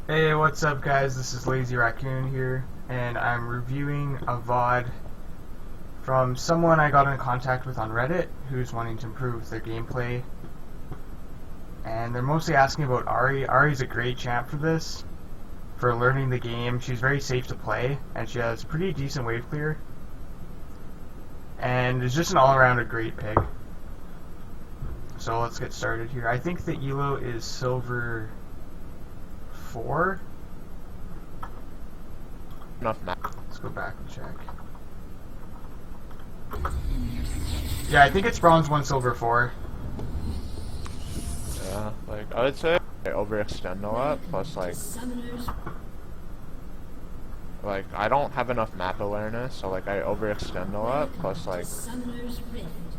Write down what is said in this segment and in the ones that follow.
Hey, what's up guys? This is Lazy Raccoon here, and I'm reviewing a VOD from someone I got in contact with on Reddit who's wanting to improve their gameplay. And they're mostly asking about Ahri. Ahri's a great champ for this, for learning the game. She's very safe to play, and she has pretty decent wave clear. And is just an all-around a great pick. So let's get started here. I think the elo is silver 4. Enough map. Let's go back and check. Yeah, I think it's bronze 1, silver 4. Yeah, like I would say I overextend a lot. Plus, like I don't have enough map awareness, so like I overextend a lot. Plus, like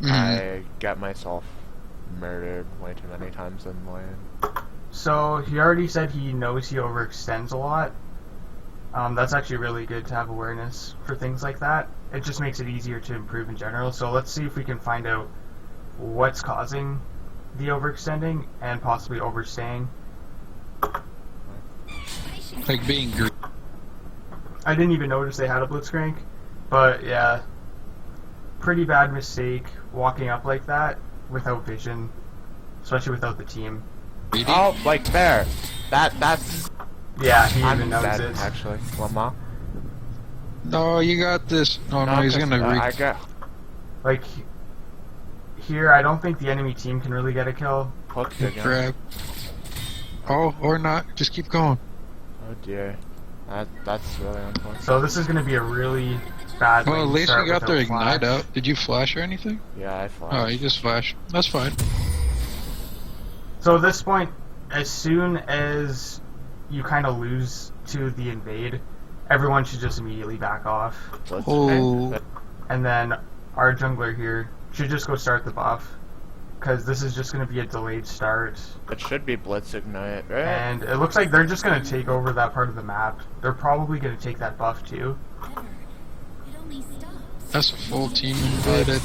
I get myself murdered way too many times in lane. So he already said he knows he overextends a lot. That's actually really good to have awareness for things like that. It just makes it easier to improve in general. So let's see if we can find out what's causing the overextending and possibly overstaying. Like being green. I didn't even notice they had a blitzcrank, but yeah, pretty bad mistake walking up like that without vision, especially without the team. Oh, like there. That's. Yeah, he I'm even knows dead, it. actually. Lamar. No, you got this. Oh no, he's gonna I get. Like, here, I don't think the enemy team can really get a kill. Hooked again. grab. Oh, or not. Just keep going. Oh dear. That's really unfortunate. So this is going to be a really bad Well, at lane least start we got their without ignite flash. out. Did you flash or anything? Yeah, I flashed. Oh, you just flashed. That's fine. So at this point, as soon as you kind of lose to the invade, everyone should just immediately back off. Oh. And then our jungler here should just go start the buff, because this is just going to be a delayed start. It should be Blitz Ignite, right? And it looks like they're just going to take over that part of the map. They're probably going to take that buff too. That's a full team invaded.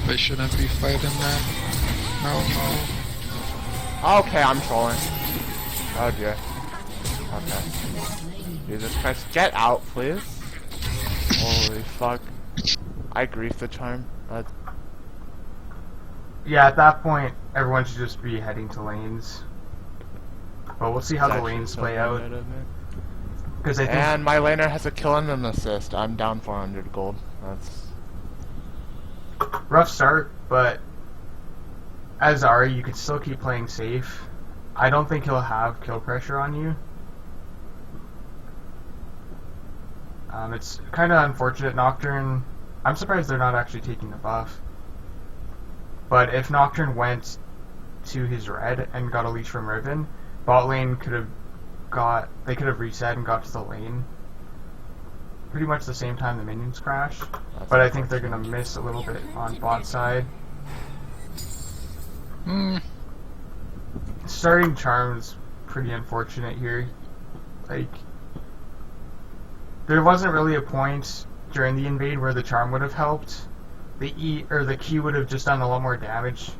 They shouldn't be fighting that. No. Okay, I'm trolling. Oh dear. Okay. Jesus Christ, get out, please. Holy fuck. I grief the charm. Yeah, at that point, everyone should just be heading to lanes. But we'll see how the lanes play out. Because I think And my laner has a kill and an assist. I'm down 400 gold. That's rough start, but as Ahri, you can still keep playing safe. I don't think he'll have kill pressure on you. It's kind of unfortunate. Nocturne, I'm surprised they're not actually taking the buff. But if Nocturne went to his red and got a leash from Riven, bot lane could have reset and got to the lane pretty much the same time the minions crashed. But I think they're gonna miss a little bit on bot side. Starting charm's pretty unfortunate here. Like, there wasn't really a point during the invade where the charm would have helped. The Q would have just done a lot more damage.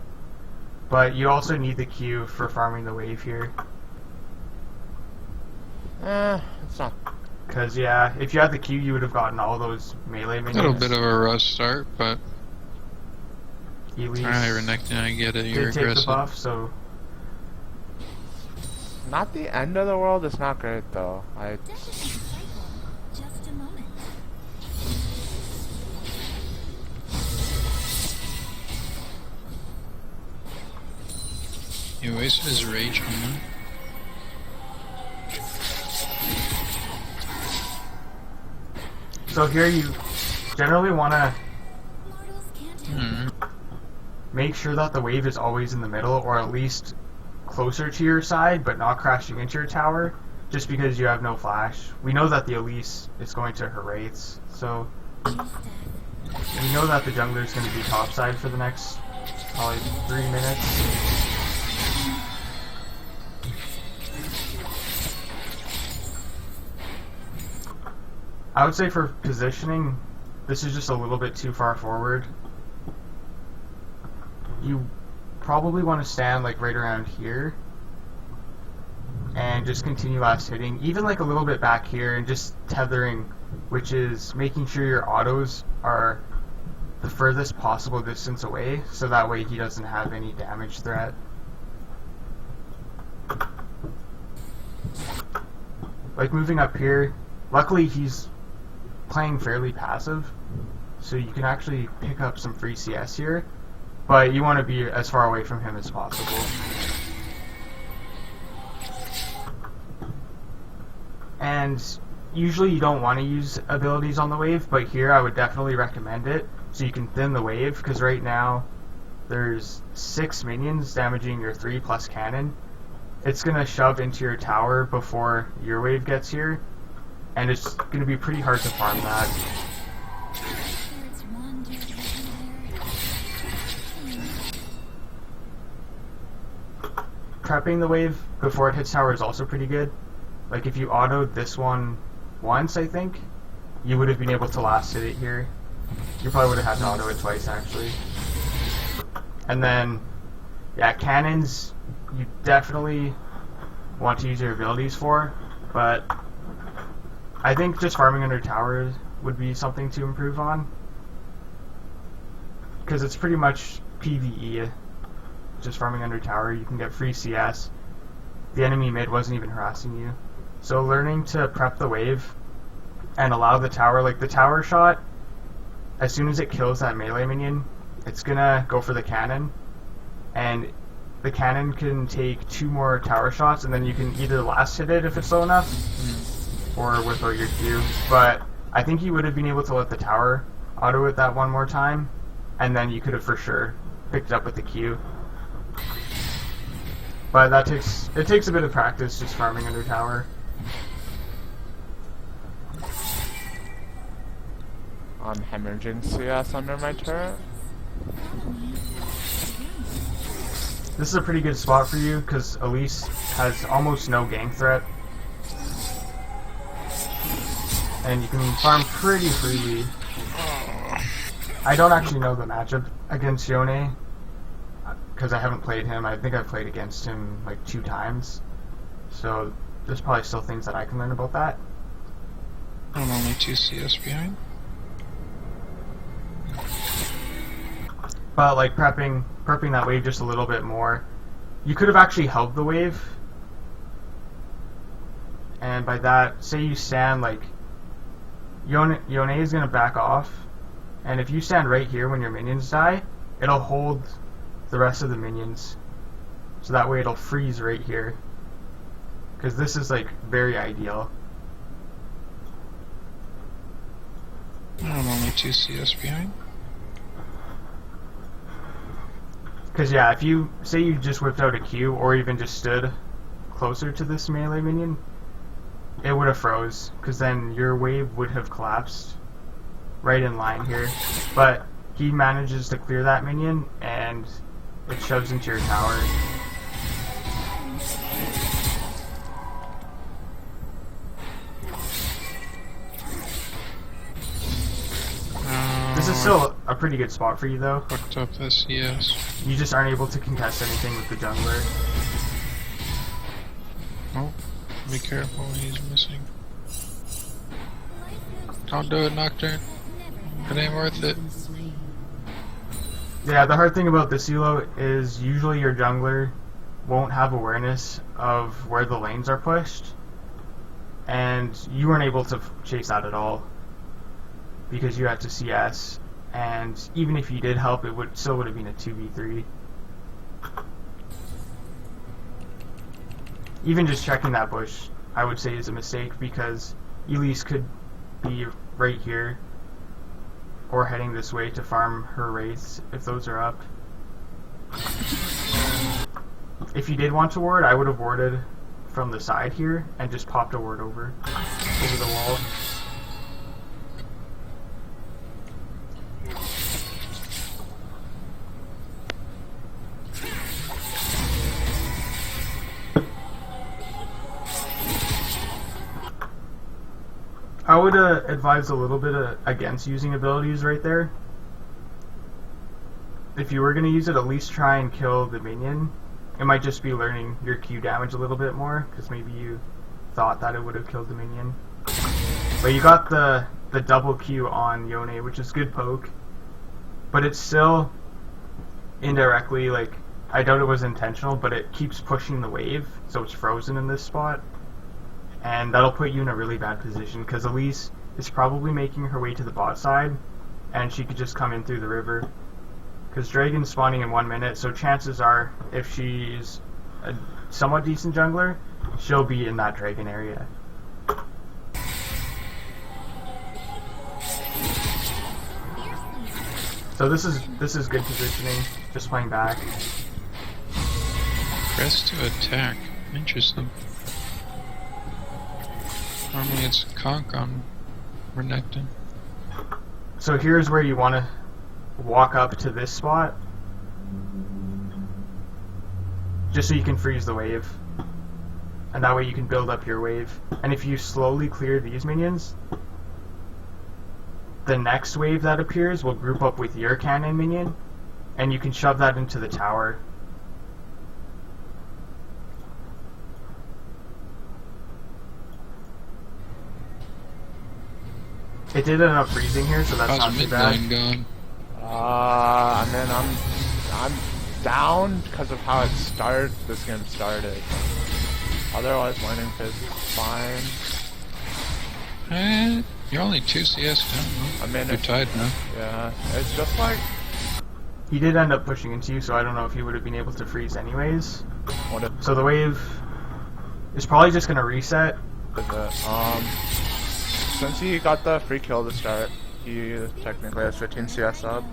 But you also need the Q for farming the wave here. it's not. Because, yeah, if you had the Q, you would have gotten all those melee A minions. little bit of a rough start, but Elise alright, Renekton, I get it. You're did take the aggressive. buff, so Not the end of the world. It's not great though. Just a moment. He wasted his rage on him. So here you generally want to Mortals can't help. make sure that the wave is always in the middle, or at least closer to your side, but not crashing into your tower, just because you have no flash. We know that the Elise is going to her wraiths, so we know that the jungler is going to be topside for the next probably 3 minutes. I would say for positioning, this is just a little bit too far forward. You probably want to stand like right around here and just continue last hitting, even like a little bit back here, and just tethering, which is making sure your autos are the furthest possible distance away, so that way he doesn't have any damage threat. Like moving up here, luckily he's playing fairly passive, so you can actually pick up some free CS here, but you want to be as far away from him as possible. And usually you don't want to use abilities on the wave, but here I would definitely recommend it, so you can thin the wave, because right now there's 6 minions damaging your 3 plus cannon. It's going to shove into your tower before your wave gets here, and it's going to be pretty hard to farm that. Prepping the wave before it hits tower is also pretty good. Like if you autoed this one once, I think, you would have been able to last hit it here. You probably would have had to auto it twice, actually. And then, yeah, cannons, you definitely want to use your abilities for, but I think just farming under towers would be something to improve on, because it's pretty much PvE. Just farming under tower, you can get free CS. The enemy mid wasn't even harassing you. So learning to prep the wave and allow the tower, like the tower shot, as soon as it kills that melee minion, it's gonna go for the cannon, and the cannon can take 2 more tower shots, and then you can either last hit it if it's slow enough, or without your Q. But I think you would have been able to let the tower auto it that one more time, and then you could have for sure picked it up with the Q. But that takes a bit of practice, just farming under tower. I'm hemorrhaging CS under my turret. This is a pretty good spot for you, because Elise has almost no gank threat. And you can farm pretty freely. I don't actually know the matchup against Yone, because I haven't played him. I think I've played against him like 2 times. So there's probably still things that I can learn about that. I'm only 2 CS behind. But like prepping that wave just a little bit more. You could have actually held the wave. And by that, say you stand like Yone is gonna back off. And if you stand right here when your minions die, it'll hold the rest of the minions. So that way it'll freeze right here. Because this is like very ideal. I'm only 2 CS behind. Because yeah, if you say you just whipped out a Q, or even just stood closer to this melee minion, it would have froze, because then your wave would have collapsed right in line here. But he manages to clear that minion, and it shoves into your tower. This is still a pretty good spot for you, though. Fucked up this CS. You just aren't able to contest anything with the jungler. Oh, be careful, he's missing. Don't do it, Nocturne. It ain't worth it. Yeah, the hard thing about this elo is usually your jungler won't have awareness of where the lanes are pushed, and you weren't able to chase that at all because you had to CS, and even if you did help, it still would have been a 2v3. Even just checking that bush, I would say, is a mistake, because Elise could be right here or heading this way to farm her wraiths if those are up. If you did want to ward, I would have warded from the side here and just popped a ward over the wall. I would advise a little bit against using abilities right there. If you were going to use it, at least try and kill the minion. It might just be learning your Q damage a little bit more, because maybe you thought that it would have killed the minion. But you got the double Q on Yone, which is good poke. But it's still indirectly, like, I doubt it was intentional, but it keeps pushing the wave, so it's frozen in this spot. And that'll put you in a really bad position, because Elise is probably making her way to the bot side, and she could just come in through the river. Because Dragon's spawning in 1 minute, so chances are, if she's a somewhat decent jungler, she'll be in that Dragon area. So this is good positioning, just playing back. Press to attack. Interesting. Normally it's conk on Renekton. So here's where you want to walk up to this spot, just so you can freeze the wave, and that way you can build up your wave. And if you slowly clear these minions, the next wave that appears will group up with your cannon minion, and you can shove that into the tower. It did end up freezing here, so that's not How's too mid bad. lane going? I mean, I'm down because of how this game started. Otherwise, laning phase is fine. You're only 2 CS down. I mean, You're tied now. Yeah, it's just like, He did end up pushing into you, so I don't know if he would have been able to freeze anyways. what is So the wave is probably just going to reset. it? Since he got the free kill to start, he technically has 15 CS up.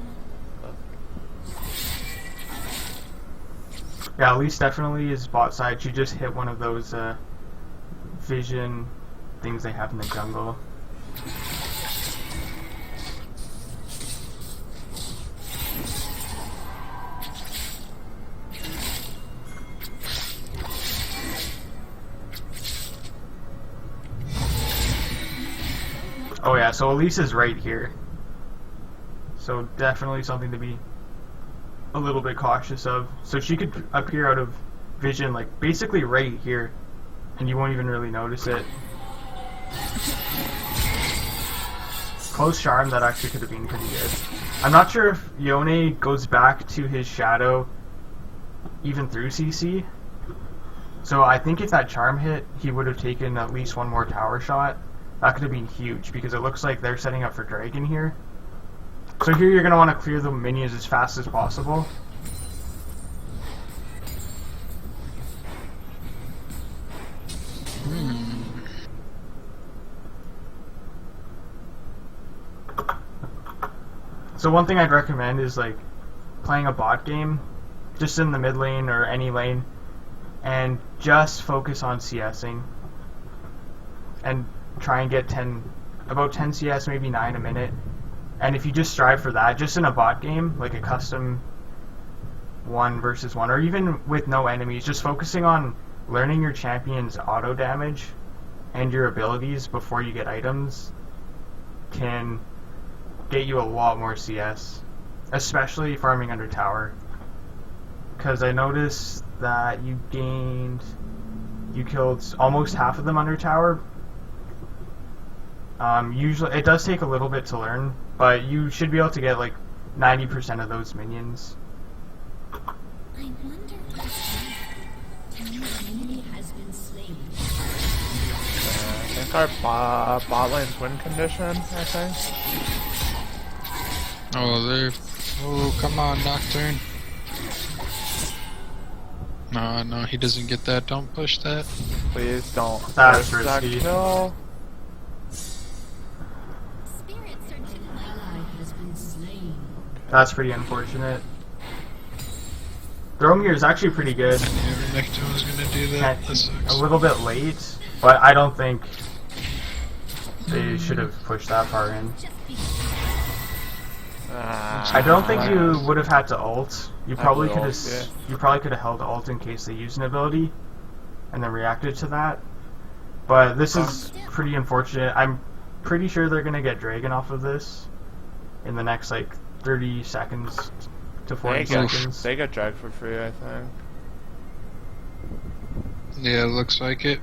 Yeah, Elise definitely is bot side. She just hit one of those vision things they have in the jungle. Oh yeah, so Elise is right here. So definitely something to be a little bit cautious of. So she could appear out of vision, like basically right here, and you won't even really notice it. Close charm, that actually could have been pretty good. I'm not sure if Yone goes back to his shadow even through CC. So I think if that charm hit, he would have taken at least one more tower shot. That could have been huge, because it looks like they're setting up for Dragon here. So here you're going to want to clear the minions as fast as possible. So one thing I'd recommend is like playing a bot game, just in the mid lane or any lane, and just focus on CSing. And try and get about 10 CS, maybe 9 a minute. And if you just strive for that, just in a bot game, like a custom 1 versus 1, or even with no enemies, just focusing on learning your champion's auto damage and your abilities before you get items can get you a lot more CS, especially farming under tower. Because I noticed that you killed almost half of them under tower. Usually, it does take a little bit to learn, but you should be able to get like 90% of those minions. I wonder what enemy has been slain. I think our bot lane's win condition, I think. Oh, come on, Nocturne. No, he doesn't get that. Don't push that. Please don't. That's push that risky. kill. Spirit searching ally has been slain. That's pretty unfortunate. Thromir is actually pretty good. I knew Renekton was gonna do that. That A sucks. little bit late, but I don't think they should have pushed that far in. Just be I don't think you would have had to ult. You probably could have. Yeah. You probably could have held ult in case they used an ability, and then reacted to that. But this is pretty unfortunate. I'm pretty sure they're gonna get Dragon off of this in the next like 30 seconds to 40 seconds. They get Drag for free, I think. Yeah, looks like it.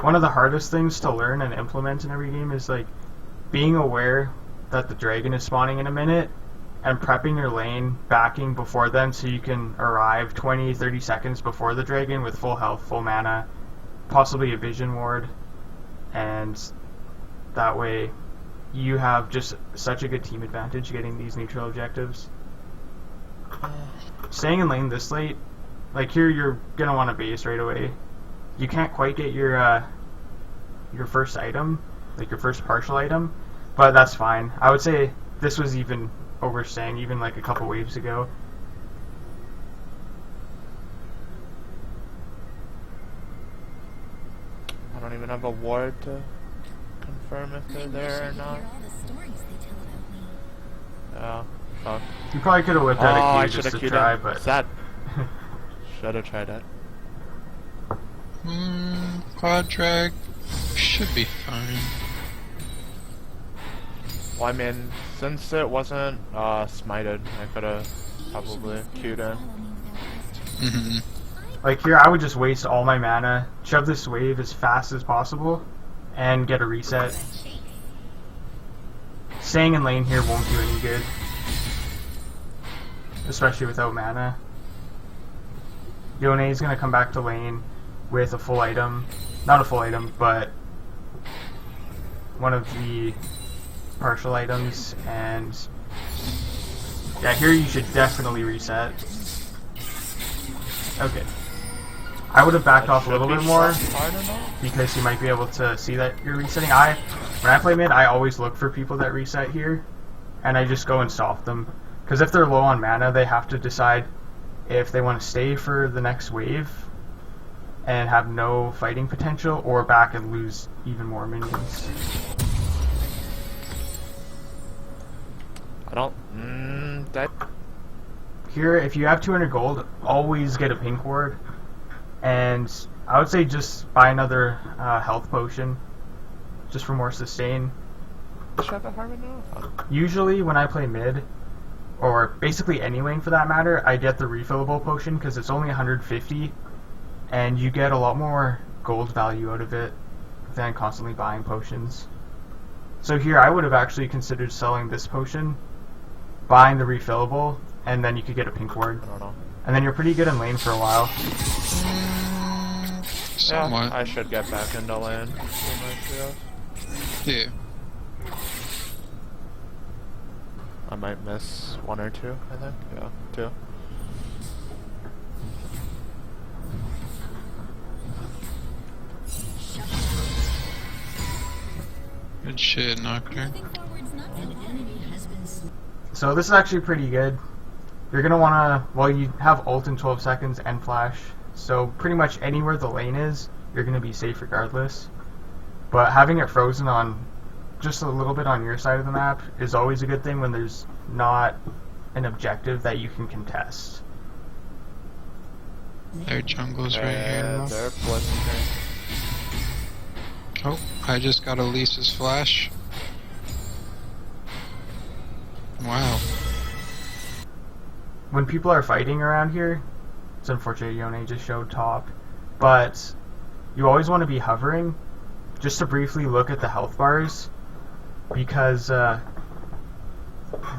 One of the hardest things to learn and implement in every game is like being aware that the dragon is spawning in a minute and prepping your lane, backing before then so you can arrive 20-30 seconds before the dragon with full health, full mana, possibly a vision ward, and that way you have just such a good team advantage getting these neutral objectives. Staying in lane this late, like here you're gonna want to base right away. You can't quite get your first item, like your first partial item, but that's fine. I would say this was even overstaying, even like a couple waves ago. I don't even have a ward to confirm if they're there or not. Oh, fuck. You probably could have whipped out I a Q should just have to queued try, in. but Sad. Should have tried it. Quad drag should be fine. Well, I mean, since it wasn't smited, I could have probably queued in. like here I would just waste all my mana, shove this wave as fast as possible, and get a reset. Staying in lane here won't do any good, especially without mana. Yone is going to come back to lane with a full item. Not a full item, but one of the partial items, and yeah, here you should definitely reset. Okay. I would have backed off a little bit more because you might be able to see that you're resetting. When I play mid, I always look for people that reset here, and I just go and stop them. Because if they're low on mana, they have to decide if they want to stay for the next wave and have no fighting potential, or back and lose even more minions. I don't. That. Here, if you have 200 gold, always get a pink ward, and I would say just buy another health potion, just for more sustain. Should I have now? Usually, when I play mid, or basically any lane for that matter, I get the refillable potion because it's only 150, and you get a lot more gold value out of it than constantly buying potions. So here, I would have actually considered selling this potion, buying the refillable, and then you could get a pink ward. I don't know. And then you're pretty good in lane for a while. Somewhat. Yeah, I should get back into lane. Yeah. I might miss one or two, I think. Yeah, two. Good shit, Nocturne. So this is actually pretty good. You're going to want to, well, you have ult in 12 seconds and flash, so pretty much anywhere the lane is, you're going to be safe regardless. But having it frozen on just a little bit on your side of the map is always a good thing when there's not an objective that you can contest. Their jungle's right here. They're blistering. Oh, I just got Elisa's flash. Wow. When people are fighting around here, it's unfortunate Yone just showed top, but you always want to be hovering just to briefly look at the health bars, because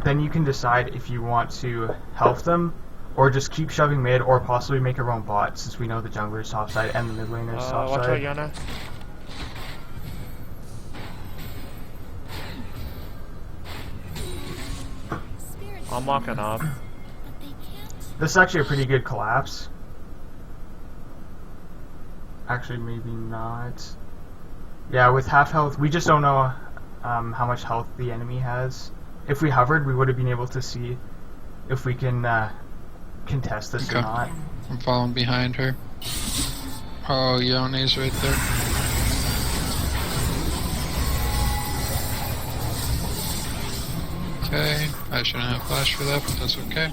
then you can decide if you want to health them or just keep shoving mid, or possibly make your own bot, since we know the jungler's top side and the mid laner's top Watch side. out, Yana. I'm walking up. This is actually a pretty good collapse. Actually, maybe not. Yeah, with half health, we just don't know how much health the enemy has. If we hovered, we would have been able to see if we can contest this or not. I'm following behind her. Oh, Yone's right there. Okay, I shouldn't have flash for that, but that's okay.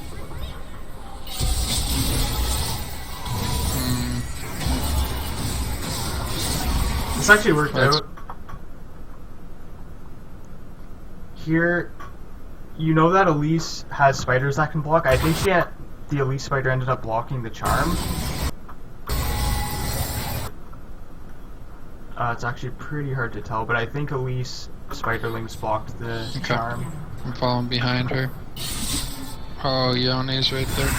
This actually worked out. here, you know that Elise has spiders that can block. I think the Elise spider ended up blocking the charm. It's actually pretty hard to tell, but I think Elise spiderlings blocked the charm. I'm following behind her. Oh, Yone's right there.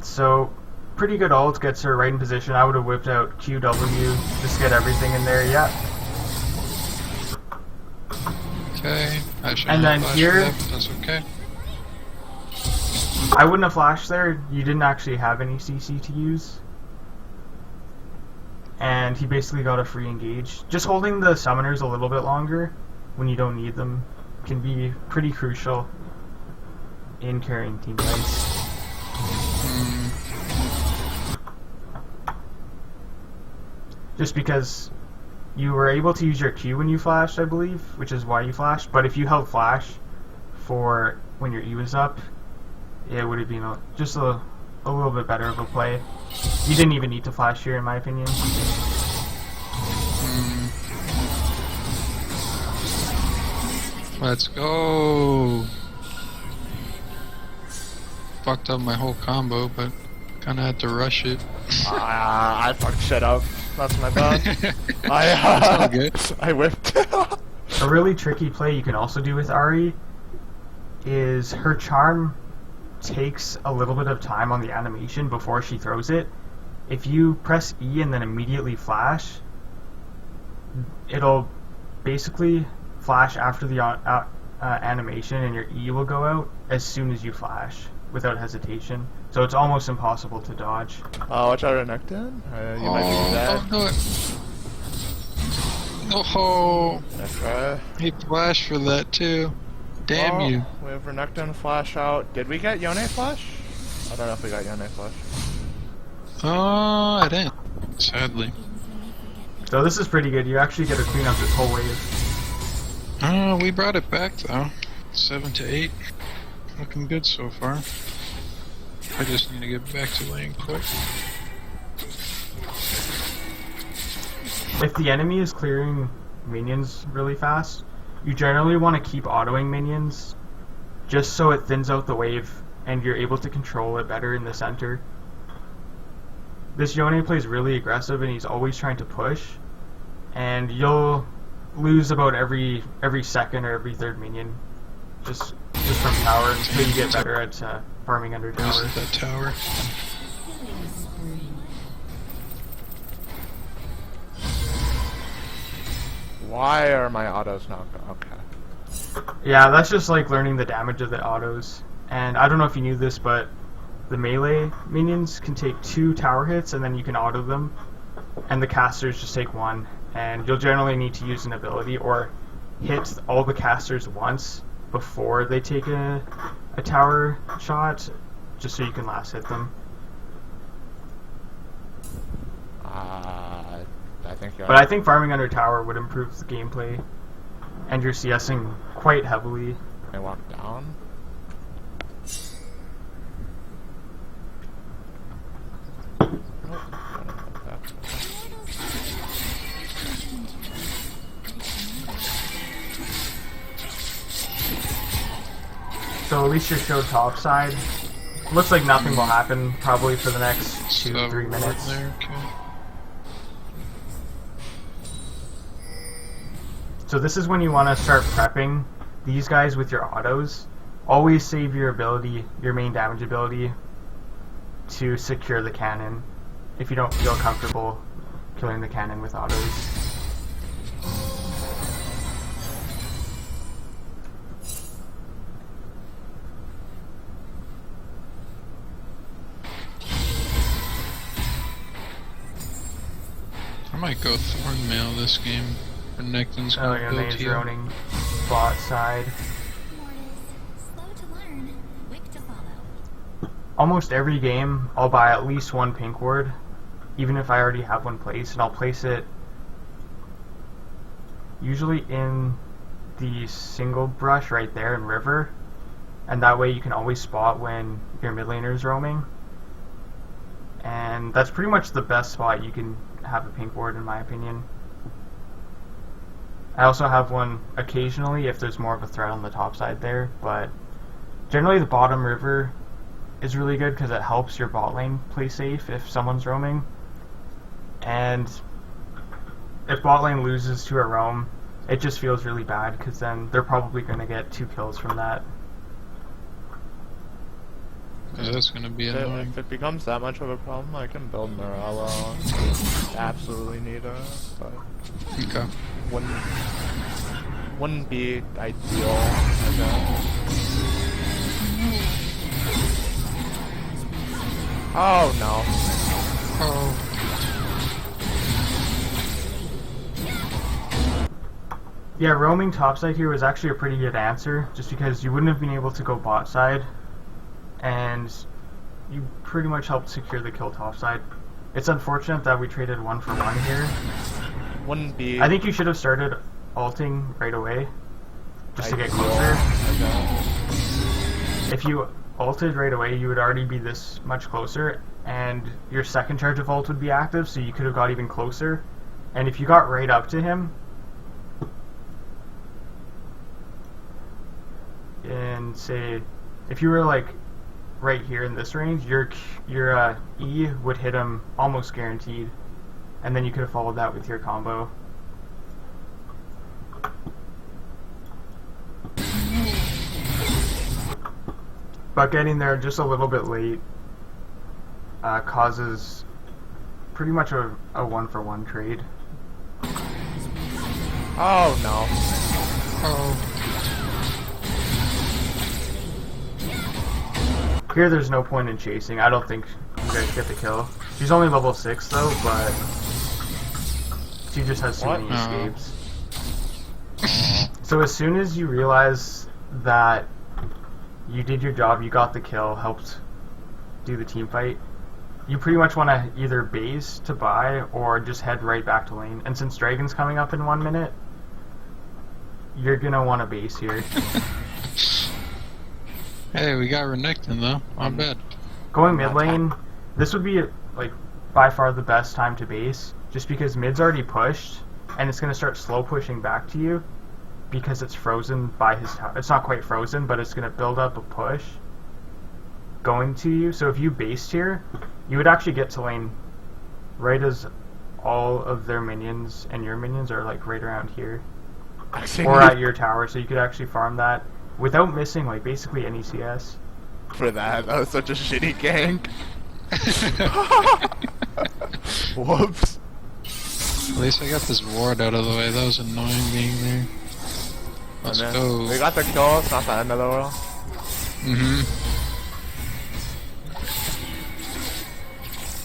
So, pretty good ult, gets her right in position. I would have whipped out QW, just get everything in there, yeah. Okay. I should And then have flashed here- for that, but that's okay. I wouldn't have flashed there, you didn't actually have any CC to use. And he basically got a free engage. Just holding the summoners a little bit longer when you don't need them can be pretty crucial in carrying team fights. Just because you were able to use your Q when you flashed, I believe, which is why you flashed. But if you held flash for when your E was up, it would have been just a little bit better of a play. You didn't even need to flash here, in my opinion. Let's go. Fucked up my whole combo, but kind of had to rush it. I fucked shit up. That's my bad. It's all good. I whipped. A really tricky play you can also do with Ahri is her charm takes a little bit of time on the animation before she throws it. If you press E and then immediately flash, it'll basically flash after the animation, and your E will go out as soon as you flash without hesitation. So it's almost impossible to dodge. Oh, watch out, Renekton. You might be dead. Oh, Okay. he flashed for that too. Damn Well, you. We have Renekton flash out. Did we get Yone flash? I don't know if we got Yone flash. Oh, I didn't. Sadly. So this is pretty good. You actually get to clean up this whole wave. Oh, we brought it back though. 7 to 8. Looking good so far. I just need to get back to lane quick. If the enemy is clearing minions really fast, you generally want to keep autoing minions just so it thins out the wave and you're able to control it better in the center. This Yone plays really aggressive and he's always trying to push, and you'll lose about every second or every third minion just from tower until you get better at farming under tower. Where's that tower? Why are my autos not okay? Yeah, that's just like learning the damage of the autos. And I don't know if you knew this, but the melee minions can take 2 tower hits and then you can auto them, and the casters just take 1. And you'll generally need to use an ability or hit all the casters once before they take a tower shot, just so you can last hit them. I think you're But I think farming under tower would improve the gameplay, and you're CSing quite heavily. I walk down. So at least you're showed top side. Looks like nothing will happen probably for the next 2-3 minutes. There, okay. So this is when you want to start prepping these guys with your autos. Always save your ability, your main damage ability, to secure the cannon if you don't feel comfortable killing the cannon with autos. I might go Thornmail this game. Renekton's Oh, gonna your build name's here. droning bot side. Slow to learn, quick to follow. Almost every game, I'll buy at least one pink ward, even if I already have one placed, and I'll place it usually in the single brush right there in river, and that way you can always spot when your mid laner's roaming. And that's pretty much the best spot you can have a pink ward, in my opinion. I also have one occasionally if there's more of a threat on the top side there, but generally the bottom river is really good because it helps your bot lane play safe if someone's roaming. And if bot lane loses to a roam, it just feels really bad because then they're probably going to get 2 kills from that. Yeah, that's gonna be annoying. If it becomes that much of a problem, I can build Morello. Absolutely need it, but Okay. wouldn't be ideal. I guess. Oh no. Oh. Yeah, roaming topside here was actually a pretty good answer, just because you wouldn't have been able to go bot side, and you pretty much helped secure the kill topside. It's unfortunate that we traded 1 for 1 here. Wouldn't be. I think you should have started ulting right away, just to get ideal, closer. I guess. If you ulted right away, you would already be this much closer, and your second charge of ult would be active, so you could have got even closer. And if you got right up to him, and say, if you were like right here in this range, your E would hit him almost guaranteed, and then you could have followed that with your combo. But getting there just a little bit late causes pretty much a 1-for-1 trade. Oh no. Oh. Here there's no point in chasing. I don't think you guys get the kill. She's only level 6 though, but she just has too many escapes. So as soon as you realize that you did your job, you got the kill, helped do the team fight, you pretty much want to either base to buy or just head right back to lane. And since Dragon's coming up in 1 minute, you're gonna want to base here. Hey, we got Renekton though. Not bad. Going mid lane, this would be like by far the best time to base, just because mid's already pushed, and it's gonna start slow pushing back to you, because it's frozen by his tower. It's not quite frozen, but it's gonna build up a push going to you. So if you based here, you would actually get to lane right as all of their minions and your minions are like right around here, or at your tower, so you could actually farm that without missing like basically any CS. For that was such a shitty gank. Whoops. At least I got this ward out of the way. That was annoying being there. Let's go. We got the kill. It's not the end of the world.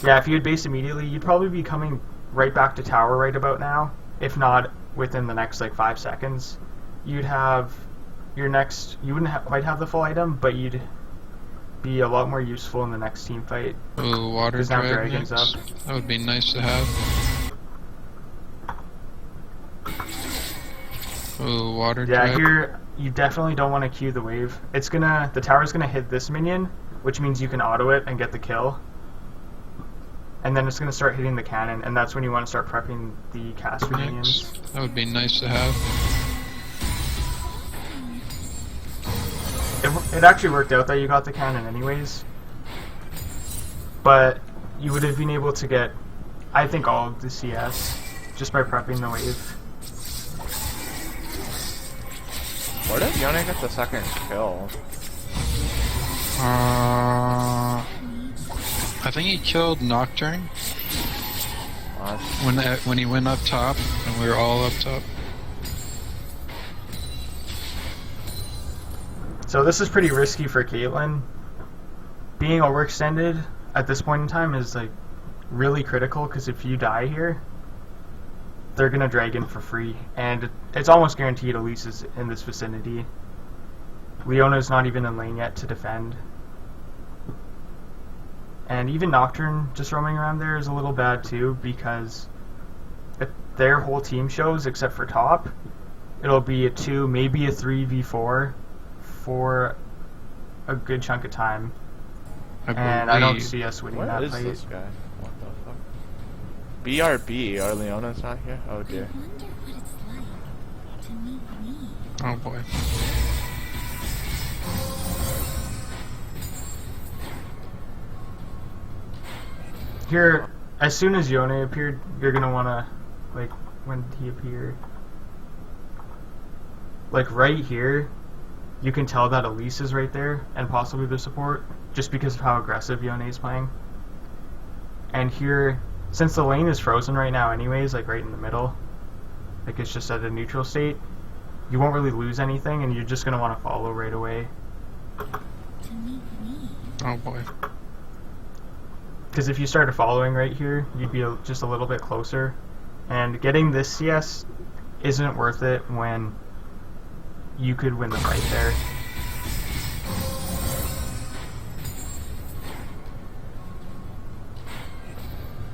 Yeah, if you had based immediately, you'd probably be coming right back to tower right about now, if not within the next like 5 seconds. You'd have your next, you wouldn't quite have the full item, but you'd be a lot more useful in the next team fight. Ooh, water now drag Dragon's next. up. That would be nice to have. Ooh, water Yeah, drag. here you definitely don't want to queue the wave. The tower's gonna hit this minion, which means you can auto it and get the kill. And then it's gonna start hitting the cannon, and that's when you want to start prepping the caster minions. Next. That would be nice to have. It actually worked out that you got the cannon anyways, but you would have been able to get, I think, all of the CS just by prepping the wave. Where did Yone get the second kill? I think he killed Nocturne What? when he went up top, and we were all up top. So this is pretty risky for Caitlyn. Being overextended at this point in time is like really critical, because if you die here, they're gonna drag in for free, and it's almost guaranteed Elise is in this vicinity. Leona's not even in lane yet to defend. And even Nocturne just roaming around there is a little bad too, because if their whole team shows except for top, it'll be a 2, maybe a 3v4 for a good chunk of time. And I don't see us winning Where that is fight. this guy? What the fuck? BRB, our Leona's not here? Oh dear. I wonder what it's like. Oh boy. Here, as soon as Yone appeared, you're gonna wanna, like, when did he appear? Like, right here, you can tell that Elise is right there, and possibly the support, just because of how aggressive Yone is playing. And here, since the lane is frozen right now anyways, like right in the middle, like it's just at a neutral state, you won't really lose anything, and you're just gonna want to follow right away. To meet me. Oh boy. Because if you started following right here, you'd be just a little bit closer. And getting this CS isn't worth it when you could win the fight there.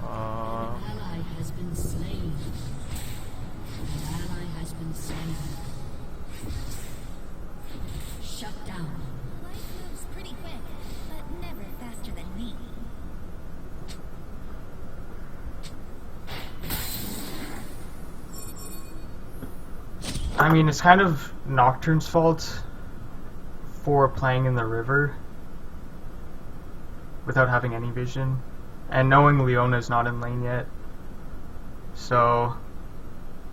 An ally has been slain. An ally has been slain. Shut down. Life moves pretty quick, but never faster than me. I mean, it's kind of Nocturne's fault for playing in the river without having any vision, and knowing Leona's not in lane yet. So,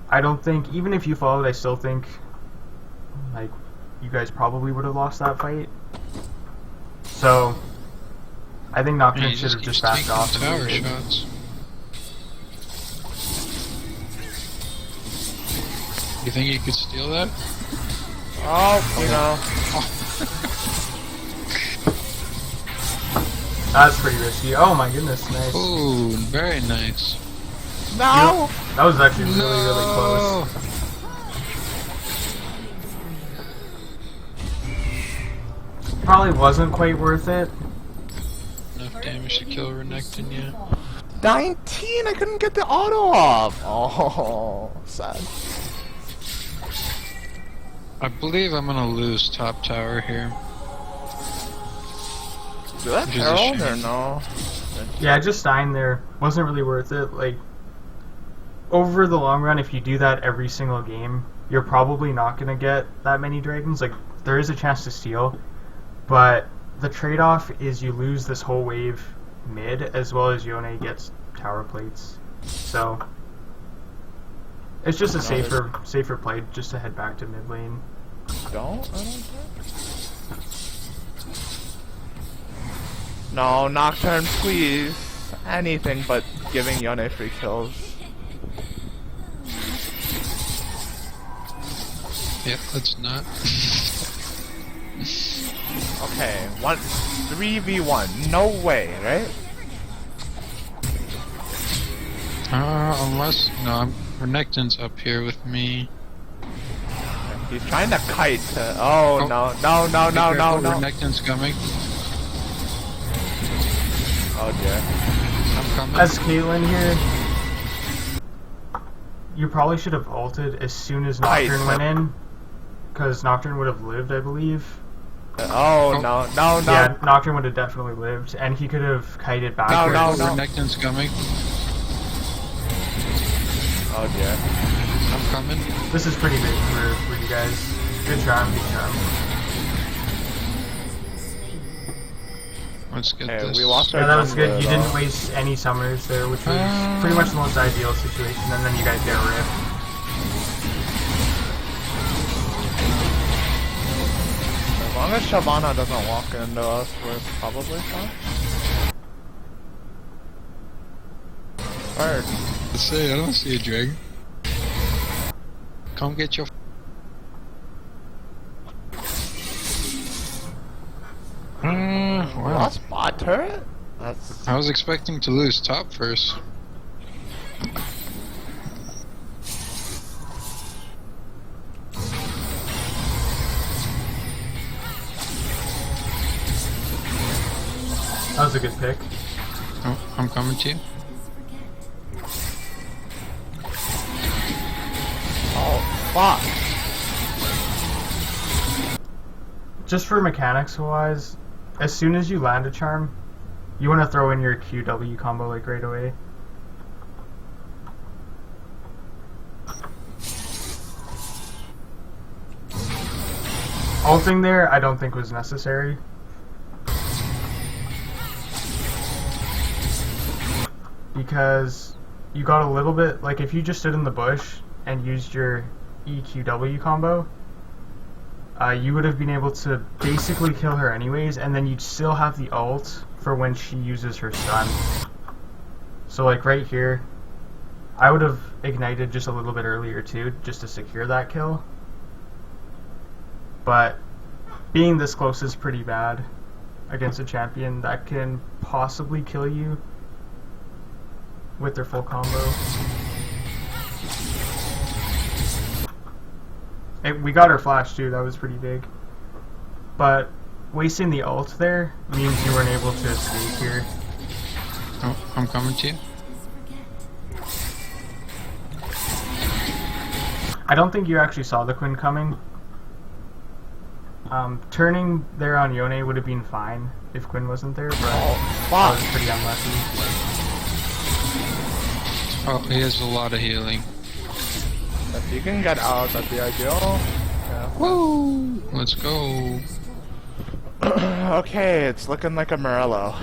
I don't think, even if you followed, I still think, like, you guys probably would have lost that fight. So, I think Nocturne He should have keeps just backed taking off. tower shots. You think you could steal that? Oh, you know. That's pretty risky. Oh my goodness, nice. Ooh, very nice. No! That was actually really close. Probably wasn't quite worth it. Enough damage to kill Renekton, yeah. 19! I couldn't get the auto off! Oh, sad. I believe I'm gonna lose top tower here. Did that Which is a Herald or shame. no? Yeah, just dying there wasn't really worth it. Like, over the long run, if you do that every single game, you're probably not going to get that many dragons. Like, there is a chance to steal, but the trade-off is you lose this whole wave mid, as well as Yone gets tower plates. So, it's just a safer play just to head back to mid lane. I don't think. No, Nocturne, please. Anything but giving Yone free kills. Yeah, let's not. Okay, 3v1. No way, right? Unless... No, Renekton's up here with me. He's trying to kite to... Oh, no, no, no, no, no, no. Renekton's coming. Oh, dear. I'm coming. As Caitlyn here, you probably should have ulted as soon as Nocturne went in, because Nocturne would have lived, I believe. Oh, no, no, no. Yeah, Nocturne would have definitely lived, and he could have kited back. No, no, no. Renekton's coming. Oh, dear. I'm coming. This is pretty big for you guys. Good charm, good charm. Let's get Okay, this. we lost our Yeah, that was good. jungler, You didn't though. waste any summers there, which was pretty much the most ideal situation, and then you guys get ripped. As long as Shabana doesn't walk into us, we're probably fine. Bird. Let's say I don't see a dragon. Come get your. Wow. Lost bot turret? That's... I was expecting to lose top first. That was a good pick. Oh, I'm coming to you. Oh, fuck. Just for mechanics wise, as soon as you land a charm, you want to throw in your QW combo like right away. ulting there, I don't think was necessary. Because you got a little bit, like if you just stood in the bush and used your EQW combo, you would have been able to basically kill her anyways, and then you'd still have the ult for when she uses her stun. So like right here, I would have ignited just a little bit earlier too, just to secure that kill. But being this close is pretty bad against a champion that can possibly kill you with their full combo. We got our flash too, that was pretty big. But wasting the ult there means you weren't able to escape here. Oh, I'm coming to you. I don't think you actually saw the Quinn coming. Turning there on Yone would have been fine if Quinn wasn't there, but that was pretty unlucky. Oh, he has a lot of healing. If you can get out, that'd be ideal. Yeah. Woo! Let's go. Okay, it's looking like a Morello.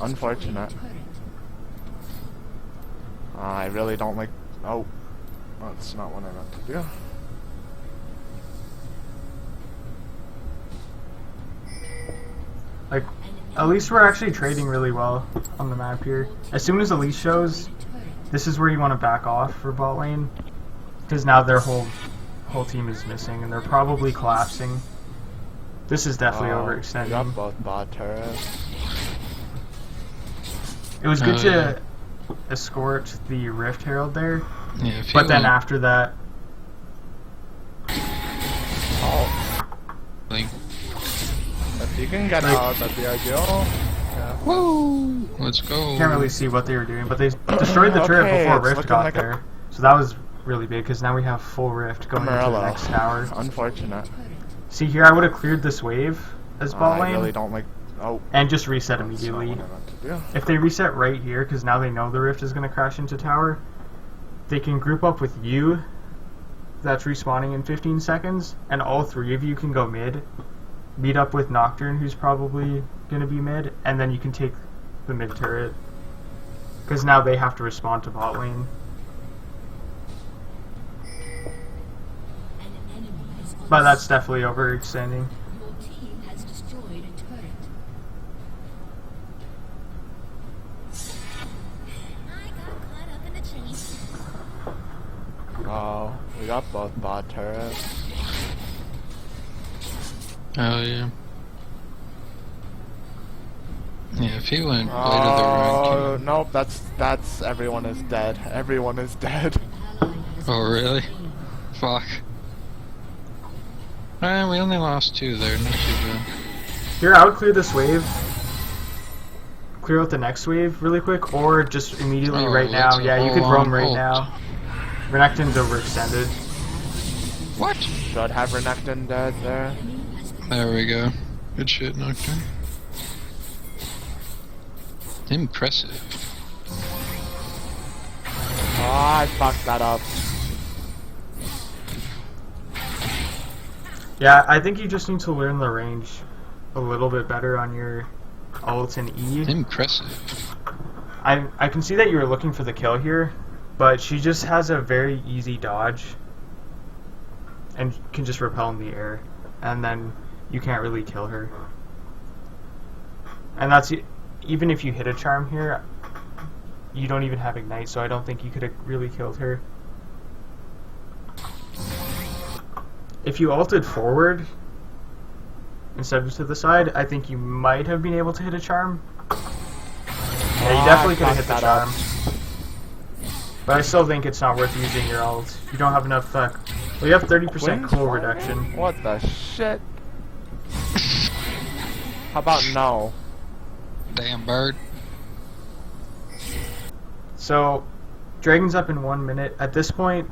Unfortunate. I really don't like... Oh. That's not what I meant to do. Like, at least we're actually trading really well on the map here. As soon as Elise shows, this is where you want to back off for bot lane. Because now their whole team is missing, and they're probably collapsing. This is definitely We overextending. got both bot turrets. It was good to escort the Rift Herald there, Yeah, if but then after that, like, If you can get out, that'd be ideal. Yeah. woo! Let's go. can't really see what they were doing, but they destroyed the turret Okay, before it's Rift looking got like a- there. So that was really big, because now we have full Rift going into the Morello. next tower. Unfortunate. See here, I would have cleared this wave as bot I lane, really don't like... Oh. and just reset That's not immediately. what I meant to do. If they reset right here, because now they know the Rift is going to crash into tower, they can group up with you, that's respawning in 15 seconds, and all three of you can go mid, meet up with Nocturne, who's probably going to be mid, and then you can take the mid turret. Because now they have to respond to bot lane. But that's definitely overextending. Your team has destroyed a turret. I got caught up in the chase. Oh, we got both bot turrets. Oh yeah. Yeah, if he went blade of the Oh, rank. nope, that's everyone is dead. Everyone is dead. Oh really? Fuck. We only lost 2 there, not too bad. Here, I would clear this wave. Clear out the next wave really quick, or just immediately Oh, right now. that's a Yeah, you could whole roam long right ult. now. Renekton's overextended. What? Should have Renekton dead there. There we go. Good shit, Nocturne. Impressive. Oh, I fucked that up. Yeah, I think you just need to learn the range a little bit better on your ult and E. Impressive. I can see that you were looking for the kill here, but she just has a very easy dodge and can just repel in the air, and then you can't really kill her. And that's even if you hit a charm here, you don't even have ignite, so I don't think you could have really killed her. If you ulted forward instead of to the side, I think you might have been able to hit a charm. Yeah, you definitely could have hit the charm. But I still think it's not worth using your ult. You don't have enough, well, you have 30% Quinn's cool fine. reduction. What the shit? How about no? Damn bird. So, Dragon's up in 1 minute. At this point,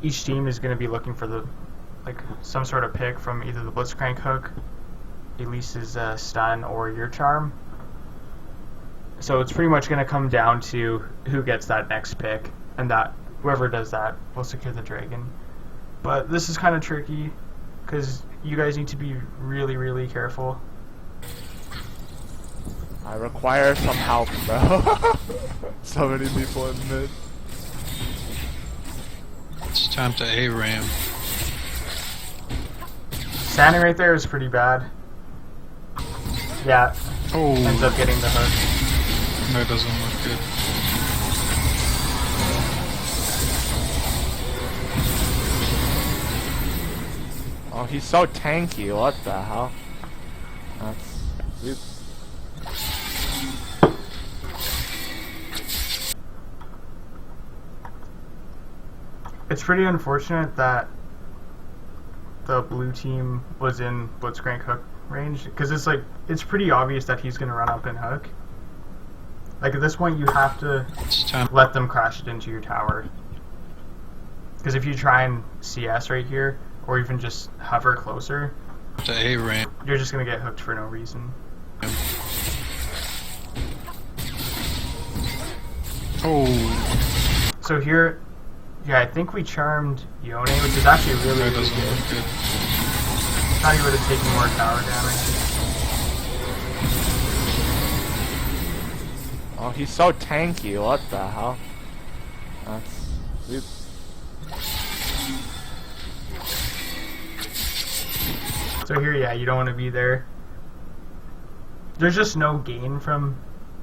each team is going to be looking for the, like, some sort of pick from either the Blitzcrank hook, Elise's stun, or your charm. So it's pretty much going to come down to who gets that next pick, and that whoever does that will secure the dragon. But this is kind of tricky, because you guys need to be really, really careful. I require some help, bro. So many people in mid. It's time to A-ram. Standing right there is pretty bad. Yeah, Oh, ends up getting the hook. that doesn't look good. Oh, he's so tanky. What the hell? That's. It's pretty unfortunate that the blue team was in Blitzcrank hook range, because it's pretty obvious that he's going to run up and hook. Like, at this point, you have to It's time. let them crash it into your tower. Because if you try and CS right here, or even just hover closer, To A-ram. you're just going to get hooked for no reason. Oh, So here, yeah, I think we charmed Yone, which is actually really, that really doesn't good. look good. Thought he would have taken more tower damage. Oh, he's so tanky. What the hell? That's. So here, yeah, you don't want to be there. There's just no gain from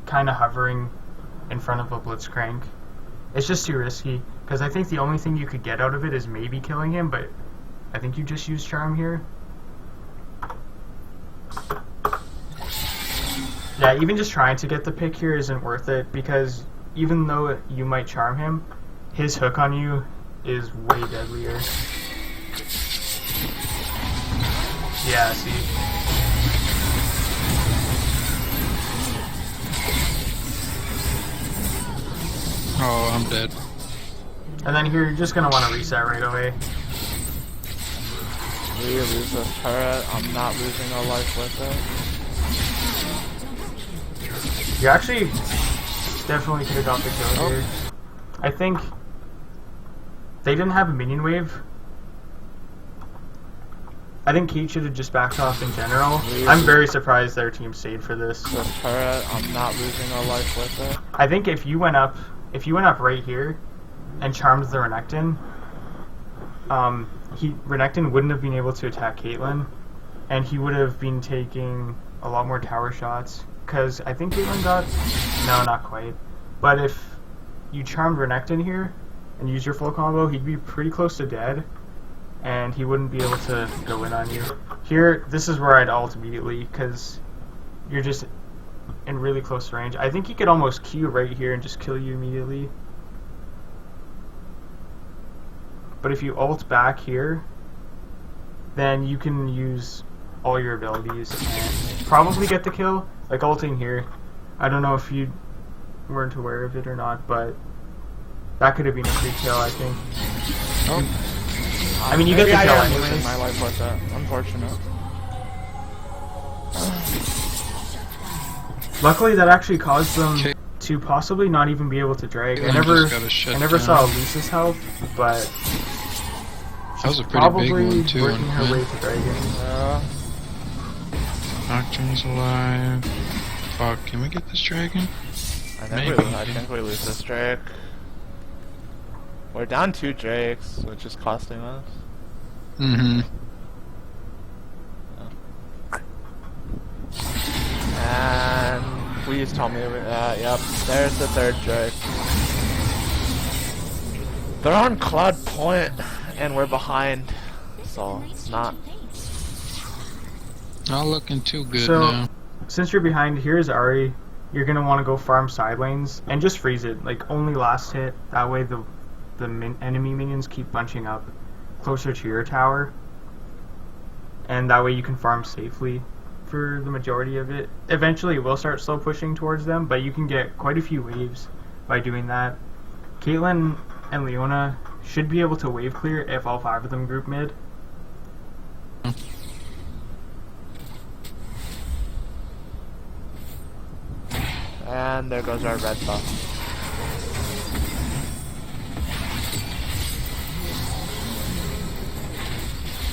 kind of hovering in front of a Blitzcrank. It's just too risky, because I think the only thing you could get out of it is maybe killing him, but I think you just use Charm here. Yeah, even just trying to get the pick here isn't worth it, because even though you might charm him, his hook on you is way deadlier. Yeah, see? Oh, I'm dead. And then here, you're just going to want to reset right away. We lose this turret. I'm not losing a life with it. You actually definitely could have got the kill here. I think they didn't have a minion wave. I think Keith should have just backed off in general. I'm very surprised their team stayed for this. This turret. I'm not losing a life with it. I think if you went up right here and charmed the Renekton, Renekton wouldn't have been able to attack Caitlyn, and he would have been taking a lot more tower shots. Because I think Caitlyn got... No, not quite. But if you charmed Renekton here and used your full combo, he'd be pretty close to dead, and he wouldn't be able to go in on you. Here, this is where I'd ult immediately, because you're just in really close range. I think he could almost Q right here and just kill you immediately. But if you ult back here, then you can use all your abilities and probably get the kill. Like ulting here. I don't know if you weren't aware of it or not, but that could have been a free kill, I think. Oh, I mean, you get the Maybe kill I am losing anyways. my life with that. Unfortunate. Luckily, that actually caused them Okay. to possibly not even be able to drag. I Caitlyn never just got a shut saw down. Lisa's health, but That was a pretty probably big one too. working her way On to dragon. Nocturne's alive. Fuck, can we get this dragon? I Maybe. think we lose this Drake. We're down 2 Drakes, which is costing us. Mm-hmm. And please tell me, yep, there's the 3rd Drake. They're on Cloud Point, and we're behind, so it's not. Not looking too good So- now. Since you're behind, here's Ahri. You're gonna want to go farm side lanes and just freeze it. Like only last hit. That way the enemy minions keep bunching up closer to your tower, and that way you can farm safely for the majority of it. Eventually, it will start slow pushing towards them, but you can get quite a few waves by doing that. Caitlyn and Leona should be able to wave clear if all 5 of them group mid. And there goes our red buff.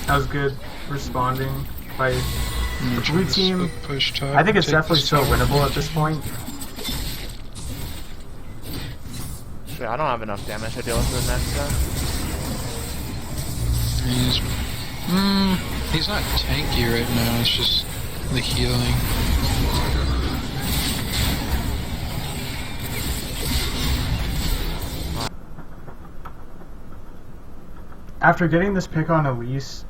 That was good. responding by I'm the trying blue to team. split push top. I think it's take definitely this still tower. winnable at this point. Shit, I don't have enough damage to deal with the next He's not tanky right now, it's just the healing. After getting this pick on Elise,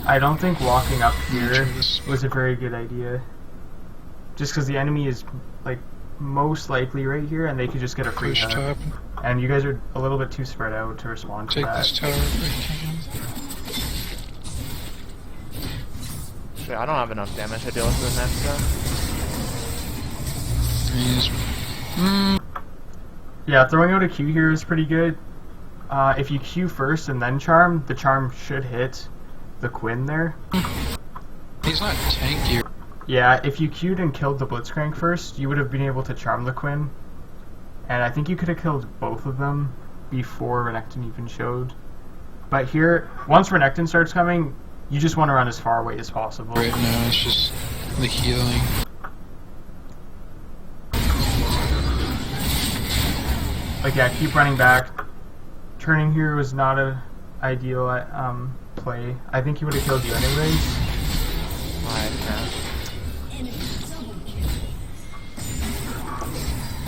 I don't think walking up here was a very good idea. Just because the enemy is like most likely right here, and they could just get a free Push hug. top. And you guys are a little bit too spread out to respond to Take that. this tower if I can. Shit, I don't have enough damage to deal with the next Yeah, throwing out a Q here is pretty good. If you Q first and then charm, the charm should hit the Quinn there. He's not tanky. Yeah, if you Q'd and killed the Blitzcrank first, you would have been able to charm the Quinn. And I think you could have killed both of them before Renekton even showed. But here, once Renekton starts coming, you just want to run as far away as possible. Right now, it's just the healing. Like, yeah, keep running back. Turning here was not a ideal play. I think he would have killed you anyways.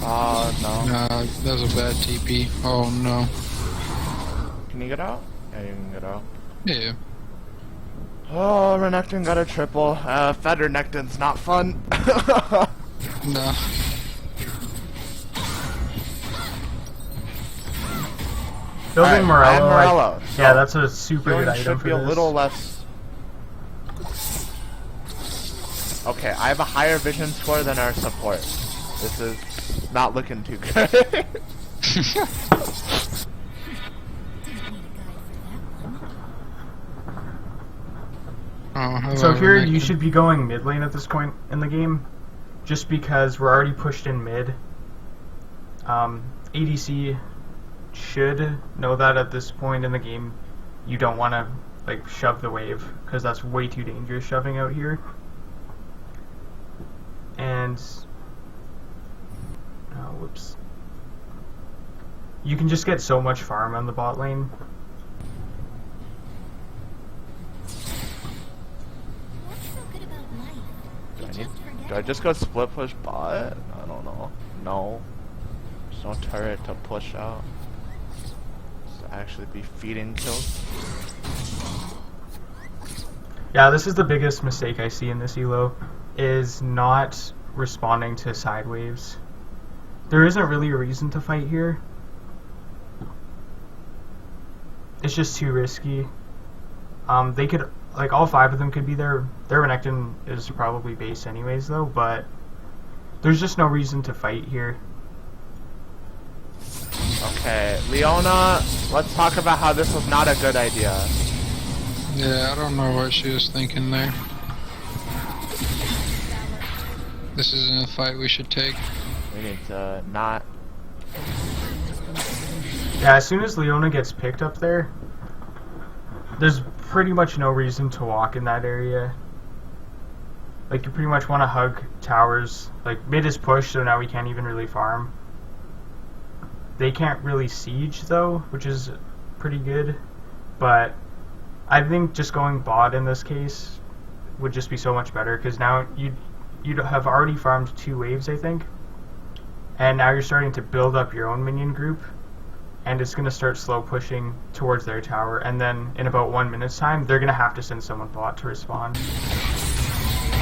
Oh no. That was a bad TP. Oh no. Can you get out? Yeah, you can get out. Yeah. Oh, Renekton got a triple. Fed Renekton's not fun. No. Building Alright, I have Morello. Morello, so Yeah, that's a super good Healing item should for be a this. little less. Okay, I have a higher vision score than our support. This is not looking too good. Oh, hello, So here you Renekton. should be going mid lane at this point in the game, just because we're already pushed in mid. ADC should know that at this point in the game you don't want to like shove the wave, because that's way too dangerous shoving out here. And whoops, you can just get so much farm on the bot lane. What's so good about life? You just forget. Do I just go split push bot? I don't know. No. There's no turret to push out. To actually be feeding kills. Yeah, this is the biggest mistake I see in this elo, is not responding to side waves. There isn't really a reason to fight here. It's just too risky. They could, like, all 5 of them could be there. Their Renekton is probably base anyways though, but there's just no reason to fight here. Okay, Leona, let's talk about how this was not a good idea. Yeah, I don't know what she was thinking there. This isn't a fight we should take. We need to not. Yeah, as soon as Leona gets picked up there, there's pretty much no reason to walk in that area. Like, you pretty much want to hug towers. Like, mid is pushed, so now we can't even really farm. They can't really siege, though, which is pretty good. But I think just going bot in this case would just be so much better, because now you'd have already farmed 2 waves, I think. And now you're starting to build up your own minion group. And it's going to start slow pushing towards their tower, and then in about 1 minute's time, they're going to have to send someone bot to respond.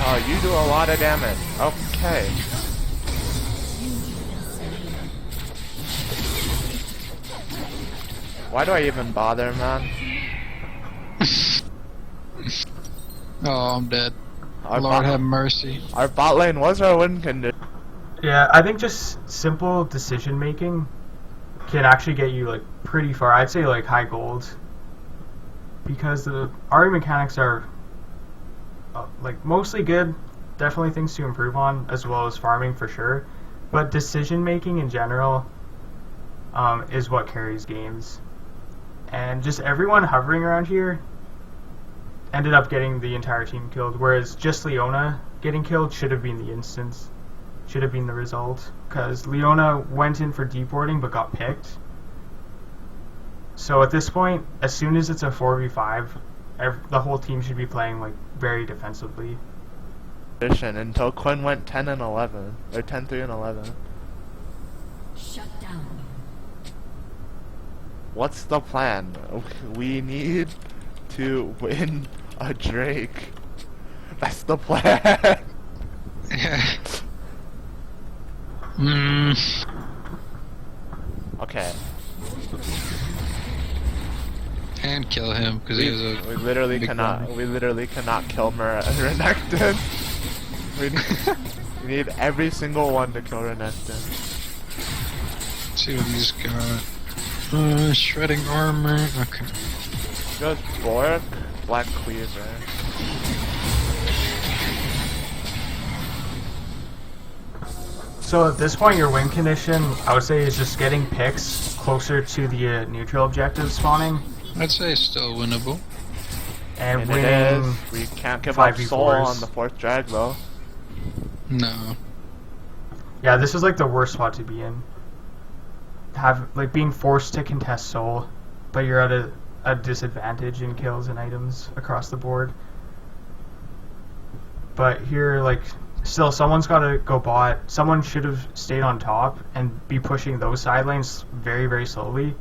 Oh, you do a lot of damage. Okay. Why do I even bother, man? Oh, I'm dead. Our Lord bot, have mercy. our bot lane was our win condition. Yeah, I think just simple decision making can actually get you like pretty far. I'd say like high gold, because the Ahri mechanics are like mostly good. Definitely things to improve on, as well as farming for sure. But decision making in general is what carries games. And just everyone hovering around here ended up getting the entire team killed, whereas just Leona getting killed should have been the instance. Should have been the result, because Leona went in for deep warding but got picked. So at this point, as soon as it's a 4v5, the whole team should be playing like very defensively. Until Quinn went 10 and 11, or 10, 3 and 11. Shut down. What's the plan? We need to win a Drake. That's the plan. Yeah. Okay. And kill him because he has a. We literally big cannot. bomb. We literally cannot kill Renekton. We need every single one to kill Renekton. Let's see what he's got. Shredding armor. Okay. Just Bork, Black Cleaver. So at this point, your win condition, I would say, is just getting picks closer to the neutral objective spawning. I'd say still winnable. And And winning. it is. We can't give up 5v4s. soul on the 4th drag though. No. Yeah, this is like the worst spot to be in. Like being forced to contest soul, but you're at a disadvantage in kills and items across the board. But here, like, still someone's got to go bot. Someone should have stayed on top and be pushing those side lanes very, very slowly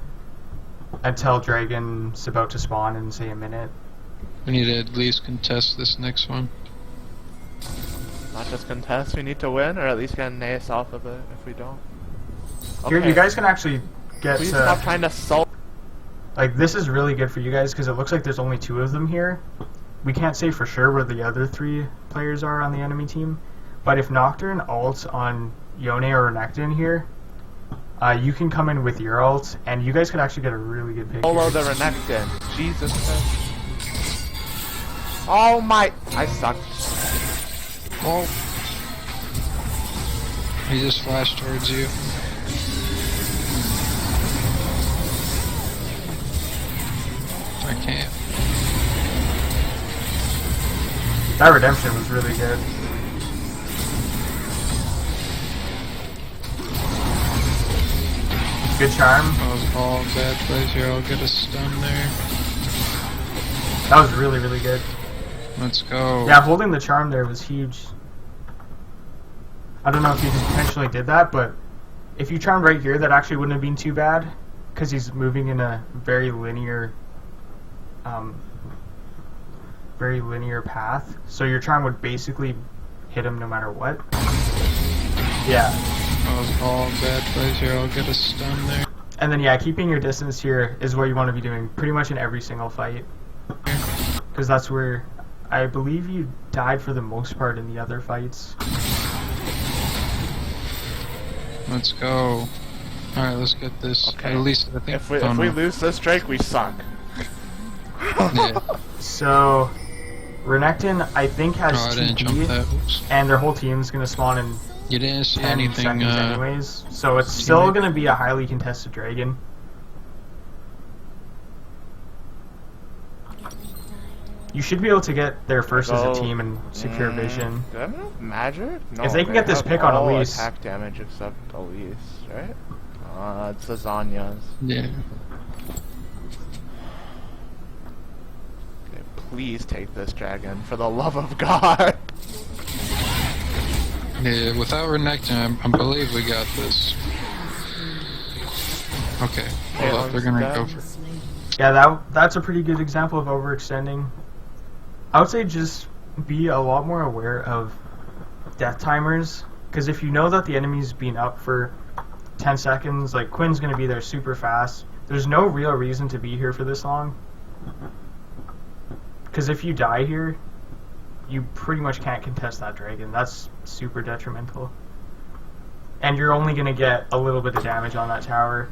until Dragon's about to spawn in, say, a minute. We need to at least contest this next one. Not just contest, we need to win, or at least get an ace off of it if we don't. Here, you guys can actually get Please stop trying to sulk. like, this is really good for you guys because it looks like there's only 2 of them here. We can't say for sure where the other 3 players are on the enemy team, but if Nocturne ults on Yone or Renekton here, you can come in with your ult, and you guys could actually get a really good pick. Solo Here. the Renekton. Jesus Christ. Oh my. I suck. Oh. He just flashed towards you. I can't. That redemption was really good. Good charm. That was all bad plays here. I'll get a stun there. That was really, really good. Let's go. Yeah, holding the charm there was huge. I don't know if he intentionally did that, but if you charmed right here, that actually wouldn't have been too bad, because he's moving in a very linear path. So your charm would basically hit him no matter what. Yeah. That was all bad plays here. I'll get a stun there. And then, yeah, keeping your distance here is what you want to be doing pretty much in every single fight. Because that's where I believe you died for the most part in the other fights. Let's go. Alright, let's get this. Okay. At least I think. If we no. lose this Drake, we suck. Yeah. So, Renekton, I think, has Oh, I didn't jump TP, that. Oops. and their whole team's going to spawn in You didn't see 10 anything. seconds anyways. So it's still teammate? going to be a highly contested dragon. You should be able to get there first as a team and secure vision. Do I have enough magic? No, If they can get this have pick on all Elise. attack damage except Elise, right? It's Lasagna's. Yeah. Okay, please take this dragon, for the love of God. Yeah, without Renekton, I believe we got this. Okay, hold up, they're gonna go for. Yeah, that's a pretty good example of overextending. I would say just be a lot more aware of death timers, because if you know that the enemy's been up for 10 seconds, like Quinn's going to be there super fast, there's no real reason to be here for this long. Because if you die here, you pretty much can't contest that dragon. That's super detrimental. And you're only going to get a little bit of damage on that tower.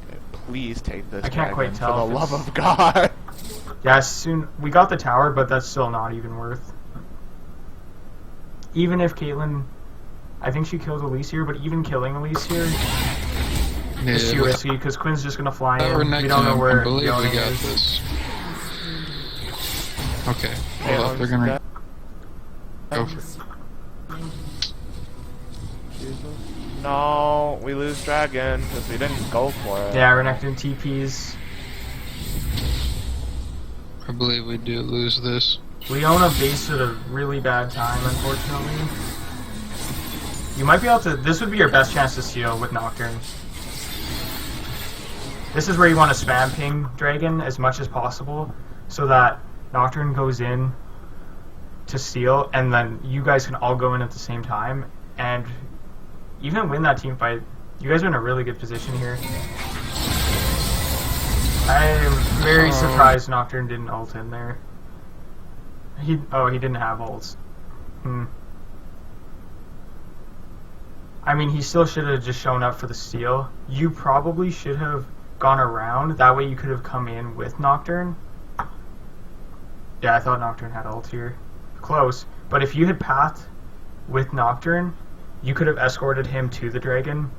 Okay, please take this I can't dragon, quite tell for if the love it's- of God. Yeah, soon we got the tower, but that's still not even worth. Even if Caitlyn, I think she killed Elise here, but even killing Elise here is too Yeah, risky because Quinn's just gonna fly without in. We Renekton, don't know where I believe Yone we got is. this. Okay, hold up, they're gonna dead. go for it. Jesus. No, we lose dragon because we didn't go for it. Yeah, Renekton TPs. I believe we do lose this. Leona based at a really bad time, unfortunately. You might be able to. This would be your best chance to steal with Nocturne. This is where you want to spam ping Dragon as much as possible so that Nocturne goes in to steal, and then you guys can all go in at the same time and even win that team fight. You guys are in a really good position here. I am very surprised Nocturne didn't ult in there. He didn't have ults. I mean, he still should have just shown up for the steal. You probably should have gone around. That way you could have come in with Nocturne. Yeah, I thought Nocturne had ult here. Close. But if you had pathed with Nocturne, you could have escorted him to the dragon.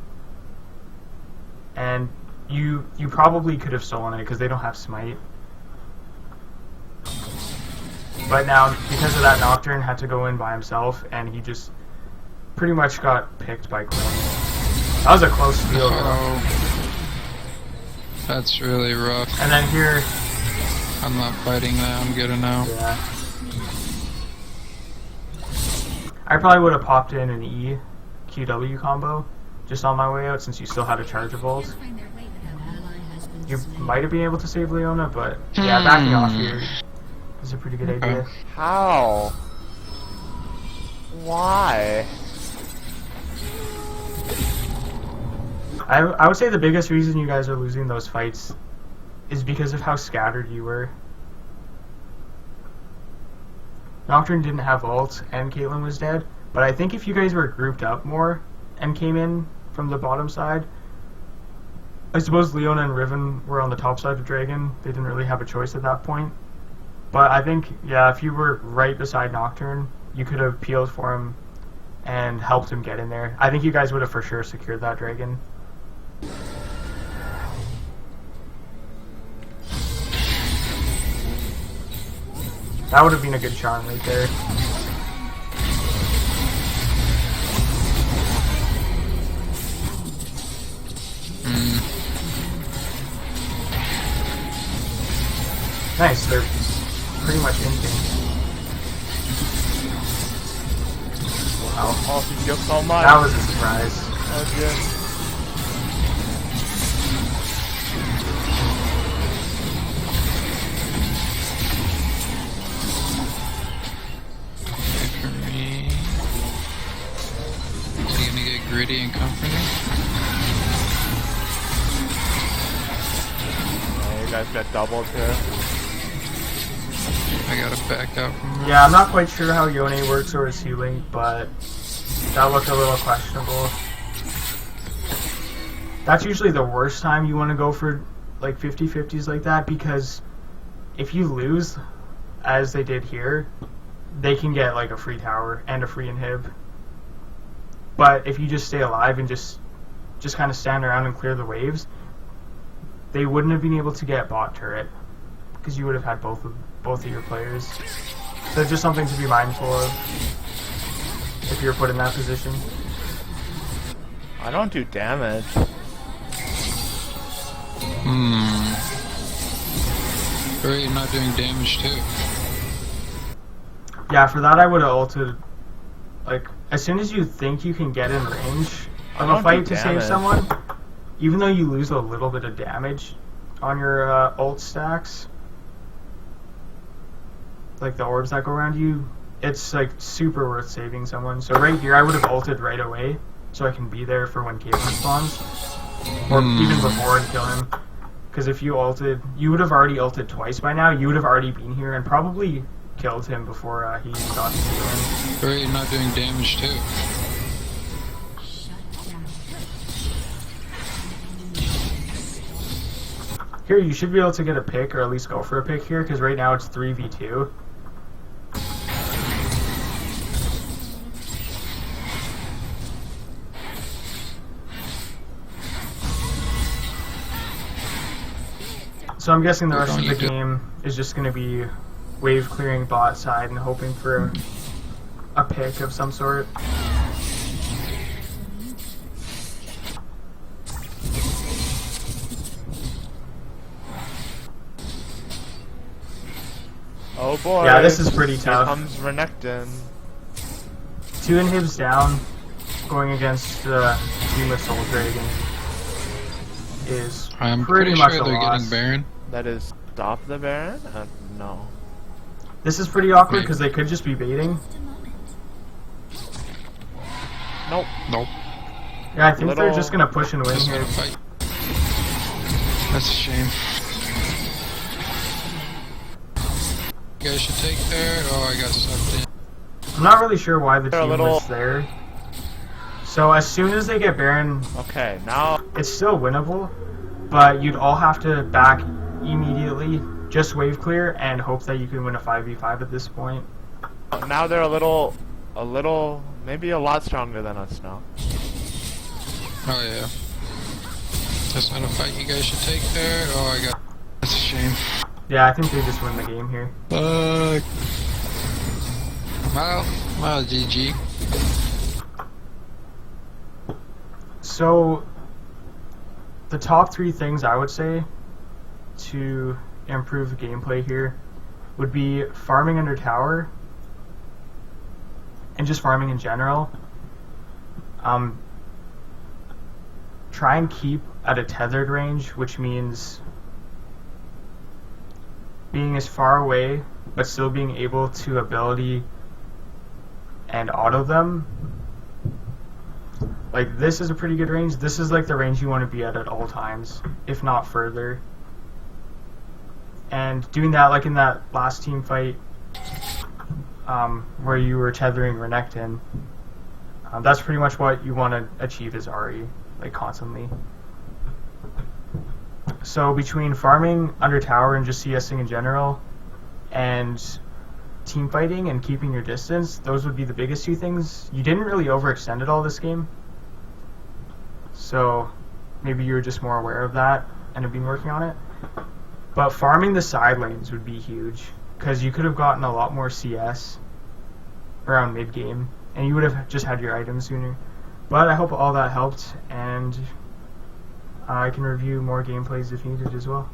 And you probably could have stolen it because they don't have smite. But now, because of that, Nocturne had to go in by himself, and he just pretty much got picked by Quinn. That was a close steal, though. That's really rough. And then here... I'm not fighting that, I'm good now. Yeah. I probably would have popped in an E QW combo just on my way out since you still had a charge of ult. You might have been able to save Leona, but yeah, backing off here is a pretty good idea. How? Why? I would say the biggest reason you guys are losing those fights is because of how scattered you were. Nocturne didn't have ult and Caitlyn was dead, but I think if you guys were grouped up more and came in from the bottom side, I suppose Leona and Riven were on the top side of Dragon. They didn't really have a choice at that point. But I think, yeah, if you were right beside Nocturne, you could have peeled for him and helped him get in there. I think you guys would have for sure secured that Dragon. That would have been a good charm right there. Nice, they're pretty much in sync. Wow. Oh, he healed so much. That was a surprise. That was good. For me. Is he gonna get gritty and come for me? Yeah, you guys got doubled here. I gotta back out from Yeah, I'm not quite sure how Yone works or his healing, but that looked a little questionable. That's usually the worst time you want to go for like 50-50s like that, because if you lose, as they did here, they can get like a free tower and a free inhib. But if you just stay alive and just kind of stand around and clear the waves, they wouldn't have been able to get bot turret because you would have had both of your players. So just something to be mindful of if you're put in that position. I don't do damage. Or you're not doing damage too. Yeah, for that I would have ulted, like, as soon as you think you can get in range of a fight to save someone, even though you lose a little bit of damage on your ult stacks, like the orbs that go around you, it's like super worth saving someone. So right here I would have ulted right away so I can be there for when Caitlyn spawns, or even before and kill him. Because if you ulted, you would have already ulted twice by now. You would have already been here and probably killed him before he got to Caitlyn. Or you're not doing damage too. Here, you should be able to get a pick, or at least go for a pick here, because right now it's 3v2. So I'm guessing the rest of the game is just going to be wave clearing bot side and hoping for a pick of some sort. Oh boy. Yeah, this is pretty Here tough. comes Renekton. 2 inhibs down, going against the team of Soul Dragon is I'm pretty pretty much sure a they're loss. getting Baron. That is stop the Baron? No. This is pretty awkward Maybe. because they could just be baiting. Just a moment. Nope. Nope. Yeah, I think they're Little- just gonna push and win Just here. gonna fight. That's a shame. You guys should take there. Oh, I got sucked in. I'm not really sure why the They're a team little- was there. So as soon as they get Baron, Okay, now it's still winnable, but you'd all have to back immediately, just wave clear, and hope that you can win a 5v5 at this point. they're a little, maybe a lot stronger than us now. Oh yeah. That's not a fight you guys should take there. Oh, I got. That's a shame. Yeah, I think they just win the game here. Fuck. Well, GG. So, the top 3 things I would say to improve gameplay here would be farming under tower and just farming in general. Try and keep at a tethered range, which means being as far away but still being able to ability and auto them. Like, this is a pretty good range. This is like the range you want to be at all times, if not further. And doing that, like in that last team fight, where you were tethering Renekton, that's pretty much what you want to achieve as Ahri, like constantly. So between farming under tower and just CSing in general, and team fighting and keeping your distance, those would be the biggest 2 things. You didn't really overextend it all this game, so maybe you were just more aware of that and have been working on it. But farming the side lanes would be huge, because you could have gotten a lot more CS around mid game, and you would have just had your items sooner. But I hope all that helped, and I can review more gameplays if needed as well.